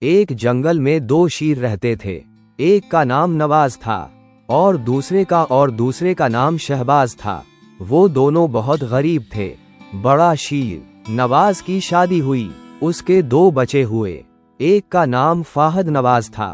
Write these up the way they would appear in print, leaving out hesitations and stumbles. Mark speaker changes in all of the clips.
Speaker 1: एक जंगल में दो शेर रहते थे। एक का नाम नवाज था और दूसरे का नाम शहबाज था। वो दोनों बहुत गरीब थे। बड़ा शेर नवाज की शादी हुई, उसके दो बच्चे हुए। एक का नाम फाहद नवाज था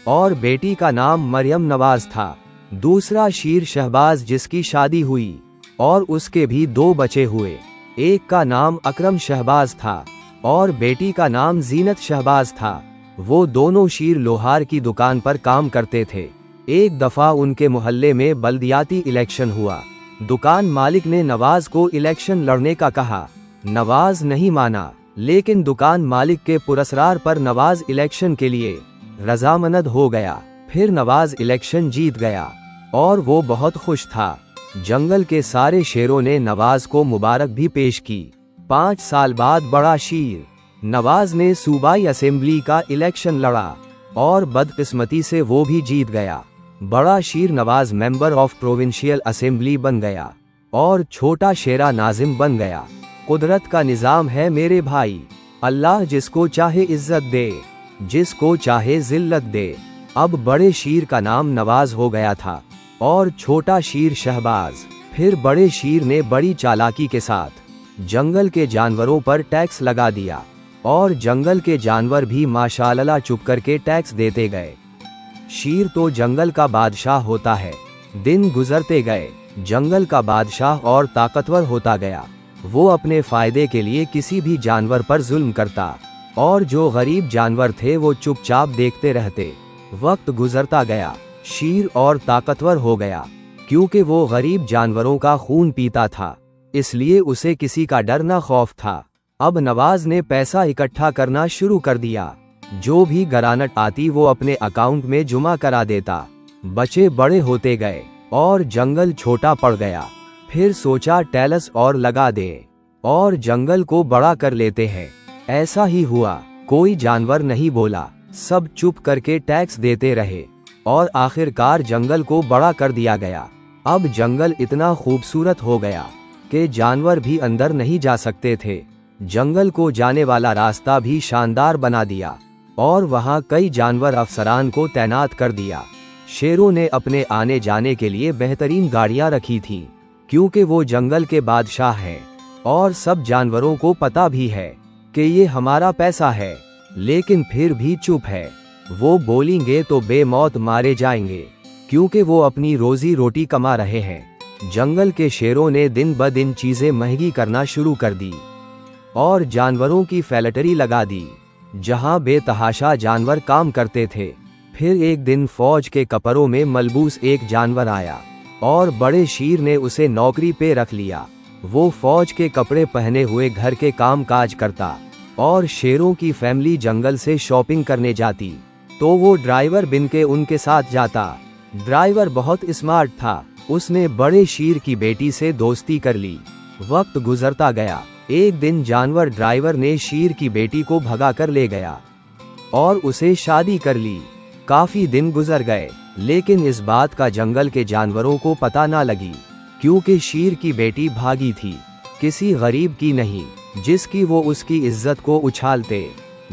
Speaker 1: और बेटी का नाम मरियम नवाज था। दूसरा शेर शहबाज जिसकी शादी हुई और उसके भी दो बच्चे हुए। एक का नाम अकरम शहबाज था और बेटी का नाम जीनत शहबाज था। वो दोनों शेर लोहार की दुकान पर काम करते थे। एक दफा उनके मोहल्ले में बल्दियाती इलेक्शन हुआ। दुकान मालिक ने नवाज को इलेक्शन लड़ने का कहा। नवाज नहीं माना, लेकिन दुकान मालिक के पुरस्कार पर नवाज इलेक्शन के लिए रजामंद हो गया। फिर नवाज इलेक्शन जीत गया और वो बहुत खुश था। जंगल के सारे शेरों ने नवाज को मुबारक भी पेश की। 5 साल बाद बड़ा शेर नवाज ने सूबाई असेंबली का इलेक्शन लड़ा और बदकिस्मती से वो भी जीत गया। बड़ा शेर Nawaz member of provincial assembly बन गया और छोटा शेरा नाजिम बन गया। कुदरत का निजाम है मेरे भाई, अल्लाह जिसको चाहे इज्जत दे, जिसको चाहे जिल्लत दे। अब बड़े शेर का नाम नवाज हो गया था और छोटा शेर शहबाज। फिर बड़े शेर ने बड़ी चालाकी के साथ जंगल के जानवरों पर टैक्स लगा दिया और जंगल के जानवर भी माशाअल्लाह चुप करके टैक्स देते गए। शेर तो जंगल का बादशाह होता है। दिन गुजरते गए, जंगल का बादशाह और ताकतवर होता गया। वो अपने फायदे के लिए किसी भी जानवर पर जुल्म करता और जो गरीब जानवर थे वो चुपचाप देखते रहते। वक्त गुजरता गया, शेर और ताकतवर हो गया। क्योंकि वो गरीब जानवरों का खून पीता था, इसलिए उसे किसी का डर न खौफ था। अब नवाज ने पैसा इकट्ठा करना शुरू कर दिया। जो भी गरानट आती वो अपने अकाउंट में जुमा करा देता। बच्चे बड़े होते गए और जंगल छोटा पड़ गया। फिर सोचा टैलस और लगा दे और जंगल को बड़ा कर लेते हैं। ऐसा ही हुआ। कोई जानवर नहीं बोला, सब चुप करके टैक्स देते रहे और आखिरकार जंगल को बड़ा कर दिया गया। अब जंगल इतना खूबसूरत हो गया कि जानवर भी अंदर नहीं जा सकते थे। जंगल को जाने वाला रास्ता भी शानदार बना दिया और वहाँ कई जानवर अफसरान को तैनात कर दिया। शेरों ने अपने आने जाने के लिए बेहतरीन गाड़ियाँ रखी थीं, क्योंकि वो जंगल के बादशाह हैं और सब जानवरों को पता भी है कि ये हमारा पैसा है, लेकिन फिर भी चुप है। वो बोलेंगे तो बेमौत मारे जाएंगे, क्योंकि वो अपनी रोजी रोटी कमा रहे हैं। जंगल के शेरों ने दिन ब दिन चीजें महंगी करना शुरू कर दी और जानवरों की फैक्ट्री लगा दी, जहां बेतहाशा जानवर काम करते थे। फिर एक दिन फौज के कपड़ों में मलबूस एक जानवर आया और बड़े शेर ने उसे नौकरी पे रख लिया। वो फौज के कपड़े पहने हुए घर के काम काज करता और शेरों की फैमिली जंगल से शॉपिंग करने जाती तो वो ड्राइवर बिन के उनके साथ जाता। ड्राइवर बहुत स्मार्ट था, उसने बड़े शेर की बेटी से दोस्ती कर ली। वक्त गुजरता गया। एक दिन जानवर ड्राइवर ने शेर की बेटी को भगा कर ले गया और उसे शादी कर ली। काफी दिन गुजर गए, लेकिन इस बात का जंगल के जानवरों को पता ना लगी, क्योंकि शेर की बेटी भागी थी, किसी गरीब की नहीं, जिसकी वो उसकी इज्जत को उछालते।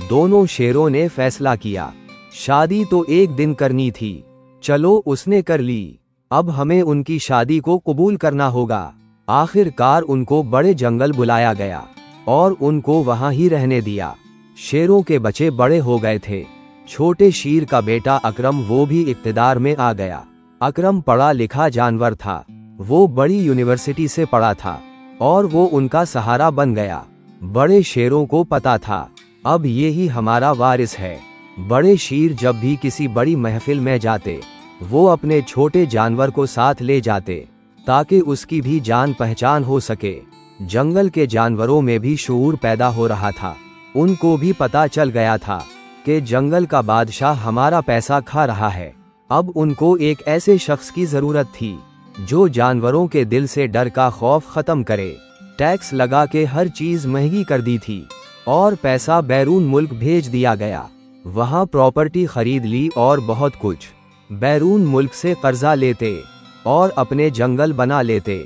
Speaker 1: दोनों शेरों ने फैसला किया, शादी तो एक दिन करनी थी, चलो उसने कर ली, अब हमें उनकी शादी को कबूल करना होगा। आखिरकार उनको बड़े जंगल बुलाया गया और उनको वहां ही रहने दिया। शेरों के बच्चे बड़े हो गए थे। छोटे शेर का बेटा अकरम वो भी इक्तिदार में आ गया। अकरम पढ़ा लिखा जानवर था, वो बड़ी यूनिवर्सिटी से पढ़ा था और वो उनका सहारा बन गया। बड़े शेरों को पता था अब यही हमारा वारिस है। बड़े शेर जब भी किसी बड़ी महफिल में जाते, वो अपने छोटे जानवर को साथ ले जाते ताकि उसकी भी जान पहचान हो सके। जंगल के जानवरों में भी शऊर पैदा हो रहा था। उनको भी पता चल गया था कि जंगल का बादशाह हमारा पैसा खा रहा है। अब उनको एक ऐसे शख्स की जरूरत थी जो जानवरों के दिल से डर का खौफ खत्म करे। टैक्स लगा के हर चीज महंगी कर दी थी और पैसा बैरून मुल्क भेज दिया गया। वहाँ प्रॉपर्टी खरीद ली और बहुत कुछ बैरून मुल्क से कर्जा लेते और अपने जंगल बना लेते।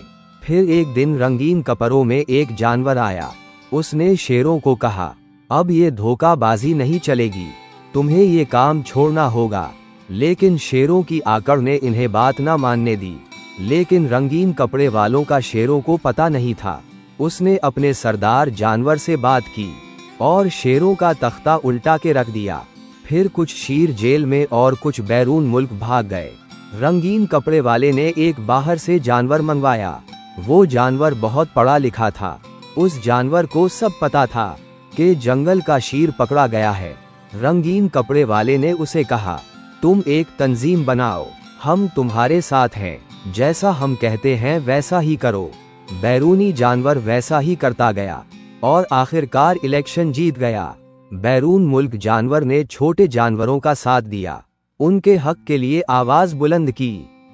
Speaker 1: फिर एक दिन रंगीन कपड़ों में एक जानवर आया। उसने शेरों को कहा, अब ये धोखाबाजी नहीं चलेगी, तुम्हें ये काम छोड़ना होगा। लेकिन शेरों की आकड़ ने इन्हें बात ना मानने दी। लेकिन रंगीन कपड़े वालों का शेरों को पता नहीं था। उसने अपने सरदार जानवर से बात की और शेरों का तख्ता उल्टा के रख दिया। फिर कुछ शेर जेल में और कुछ बैरून मुल्क भाग गए। रंगीन कपड़े वाले ने एक बाहर से जानवर मंगवाया। वो जानवर बहुत पढ़ा लिखा था। उस जानवर को सब पता था कि जंगल का शेर पकड़ा गया है। रंगीन कपड़े वाले ने उसे कहा, तुम एक तंजीम बनाओ, हम तुम्हारे साथ हैं, जैसा हम कहते हैं वैसा ही करो। बैरूनी जानवर वैसा ही करता गया और आखिरकार इलेक्शन जीत गया। बैरून मुल्क जानवर ने छोटे जानवरों का साथ दिया, उनके हक के लिए आवाज बुलंद की।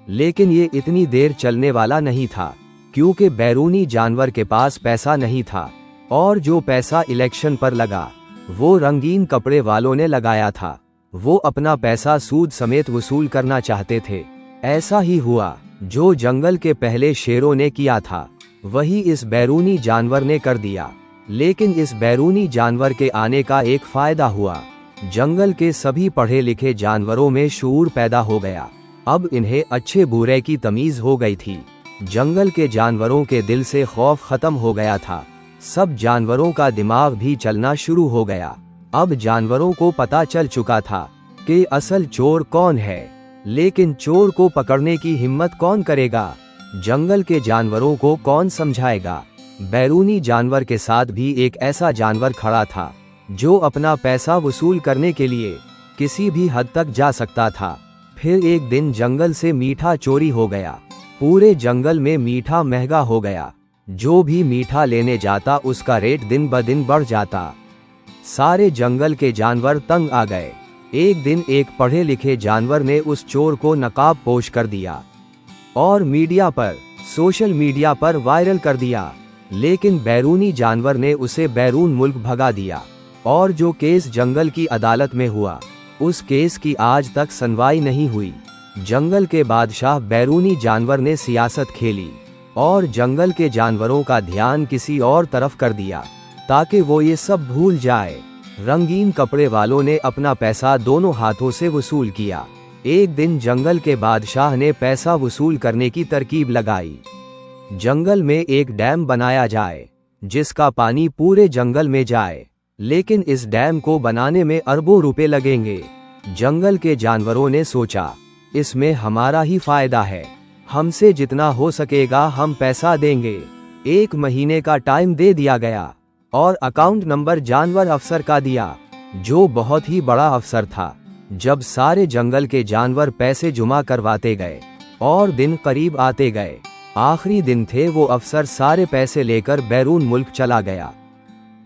Speaker 1: लेकिन ये इतनी देर चलने वाला नहीं था, क्योंकि बैरूनी जानवर के पास पैसा नहीं था और जो पैसा इलेक्शन पर लगा वो रंगीन कपड़े वालों ने लगाया था। वो अपना पैसा सूद समेत वसूल करना चाहते थे। ऐसा ही हुआ, जो जंगल के पहले शेरों ने किया था वही इस बैरूनी जानवर ने कर दिया। लेकिन इस बैरूनी जानवर के आने का एक फायदा हुआ। जंगल के सभी पढ़े लिखे जानवरों में शऊर पैदा हो गया। अब इन्हें अच्छे बुरे की तमीज हो गई थी। जंगल के जानवरों के दिल से खौफ खत्म हो गया था। सब जानवरों का दिमाग भी चलना शुरू हो गया। अब जानवरों को पता चल चुका था कि असल चोर कौन है, लेकिन चोर को पकड़ने की हिम्मत कौन करेगा? जंगल के जानवरों को कौन समझाएगा? बैरूनी जानवर के साथ भी एक ऐसा जानवर खड़ा था जो अपना पैसा वसूल करने के लिए किसी भी हद तक जा सकता था। फिर एक दिन जंगल से मीठा चोरी हो गया। पूरे जंगल में मीठा महंगा हो गया। जो भी मीठा लेने जाता उसका रेट दिन ब दिन बढ़ जाता। सारे जंगल के जानवर तंग आ गए। एक दिन एक पढ़े लिखे जानवर ने उस चोर को नकाब पोश कर दिया और मीडिया पर, सोशल मीडिया पर वायरल कर दिया। लेकिन बैरूनी जानवर ने उसे बैरून मुल्क भगा दिया और जो केस जंगल की अदालत में हुआ उस केस की आज तक सुनवाई नहीं हुई। जंगल के बादशाह बैरूनी जानवर ने सियासत खेली और जंगल के जानवरों का ध्यान किसी और तरफ कर दिया ताकि वो ये सब भूल जाए। रंगीन कपड़े वालों ने अपना पैसा दोनों हाथों से वसूल किया। एक दिन जंगल के बादशाह ने पैसा वसूल करने की तरकीब लगाई। जंगल में एक डैम बनाया जाए जिसका पानी पूरे जंगल में जाए, लेकिन इस डैम को बनाने में अरबों रुपए लगेंगे। जंगल के जानवरों ने सोचा, इसमें हमारा ही फायदा है, हमसे जितना हो सकेगा हम पैसा देंगे। 1 महीने का टाइम दे दिया गया और अकाउंट नंबर जानवर अफसर का दिया, जो बहुत ही बड़ा अफसर था। जब सारे जंगल के जानवर पैसे जुमा करवाते गए और दिन करीब आते गए, आखिरी दिन थे, वो अफसर सारे पैसे लेकर बैरून मुल्क चला गया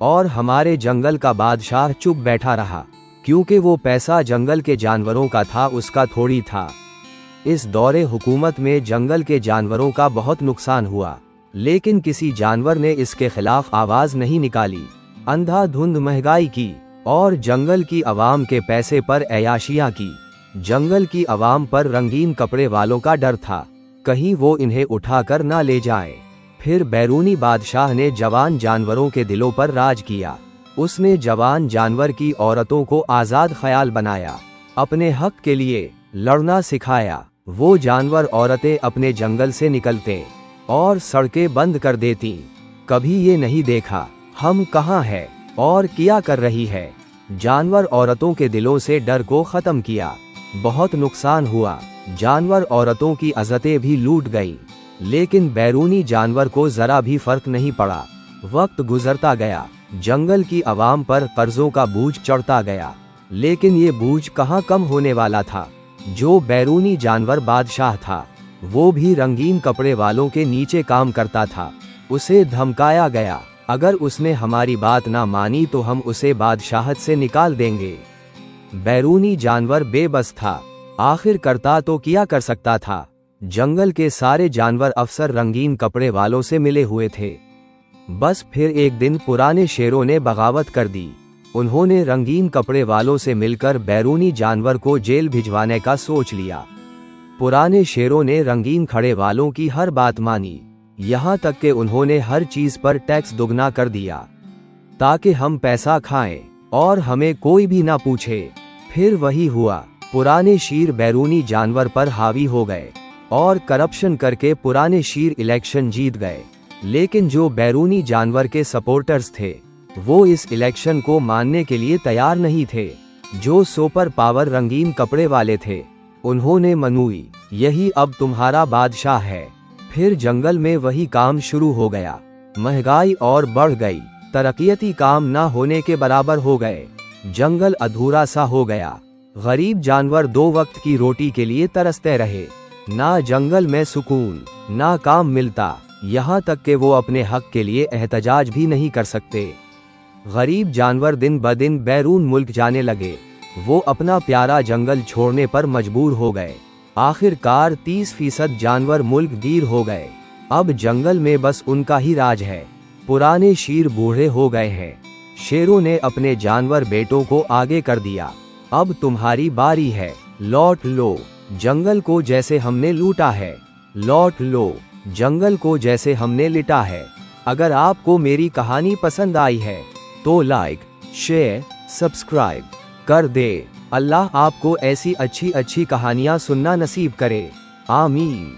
Speaker 1: और हमारे जंगल का बादशाह चुप बैठा रहा, क्योंकि वो पैसा जंगल के जानवरों का था, उसका थोड़ी था। इस दौरे हुकूमत में जंगल के जानवरों का बहुत नुकसान हुआ, लेकिन किसी जानवर ने इसके खिलाफ आवाज नहीं निकाली। अंधाधुंध महंगाई की और जंगल की आवाम के पैसे पर ऐयाशियां की। जंगल की आवाम पर रंगीन कपड़े वालों का डर था, कहीं वो इन्हें उठाकर ना ले जाएं। फिर बैरूनी बादशाह ने जवान जानवरों के दिलों पर राज किया। उसने जवान जानवर की औरतों को आज़ाद ख्याल बनाया, अपने हक के लिए लड़ना सिखाया। वो जानवर औरतें अपने जंगल से निकलते और सड़कें बंद कर देती। कभी ये नहीं देखा हम कहाँ हैं और क्या कर रही है। जानवर औरतों के दिलों से डर को ख़त्म किया। बहुत नुकसान हुआ, जानवर औरतों की इज़्ज़तें भी लूट गई, लेकिन बैरूनी जानवर को ज़रा भी फर्क नहीं पड़ा। वक्त गुजरता गया, जंगल की आवाम पर कर्जों का बोझ चढ़ता गया, लेकिन ये बोझ कहाँ कम होने वाला था। जो बैरूनी जानवर बादशाह था, वो भी रंगीन कपड़े वालों के नीचे काम करता था। उसे धमकाया गया, अगर उसने हमारी बात ना मानी तो हम उसे बादशाहत से निकाल देंगे। बैरूनी जानवर बेबस था, आखिर करता तो क्या कर सकता था। जंगल के सारे जानवर अफसर रंगीन कपड़े वालों से मिले हुए थे। बस फिर एक दिन पुराने शेरों ने बगावत कर दी। उन्होंने रंगीन कपड़े वालों से मिलकर बैरूनी जानवर को जेल भिजवाने का सोच लिया। पुराने शेरों ने रंगीन खड़े वालों की हर बात मानी, यहाँ तक कि उन्होंने हर चीज पर टैक्स दुगना कर दिया ताकि हम पैसा खाएं और हमें कोई भी ना पूछे। फिर वही हुआ, पुराने शीर बैरूनी जानवर पर हावी हो गए और करप्शन करके पुराने शीर इलेक्शन जीत गए। लेकिन जो बैरूनी जानवर के सपोर्टर्स थे वो इस इलेक्शन को मानने के लिए तैयार नहीं थे। जो सुपर पावर रंगीन कपड़े वाले थे उन्होंने मनूई, यही अब तुम्हारा बादशाह है। फिर जंगल में वही काम शुरू हो गया, महंगाई और बढ़ गई, तरक्याती काम ना होने के बराबर हो गए, जंगल अधूरा सा हो गया। गरीब जानवर 2 वक्त की रोटी के लिए तरसते रहे, ना जंगल में सुकून ना काम मिलता, यहाँ तक कि वो अपने हक के लिए एहतजाज भी नहीं कर सकते। गरीब जानवर दिन ब दिन बैरून मुल्क जाने लगे, वो अपना प्यारा जंगल छोड़ने पर मजबूर हो गए। आखिरकार 30% जानवर मुल्क गिर हो गए। अब जंगल में बस उनका ही राज है। पुराने शीर बूढ़े हो गए हैं। शेरों ने अपने जानवर बेटों को आगे कर दिया। अब तुम्हारी बारी है, लौट लो जंगल को जैसे हमने लूटा है, लौट लो जंगल को जैसे हमने लिटा है। अगर आपको मेरी कहानी पसंद आई है तो लाइक, शेयर, सब्सक्राइब कर दे। अल्लाह आपको ऐसी अच्छी अच्छी कहानियाँ सुनना नसीब करे। आमीन।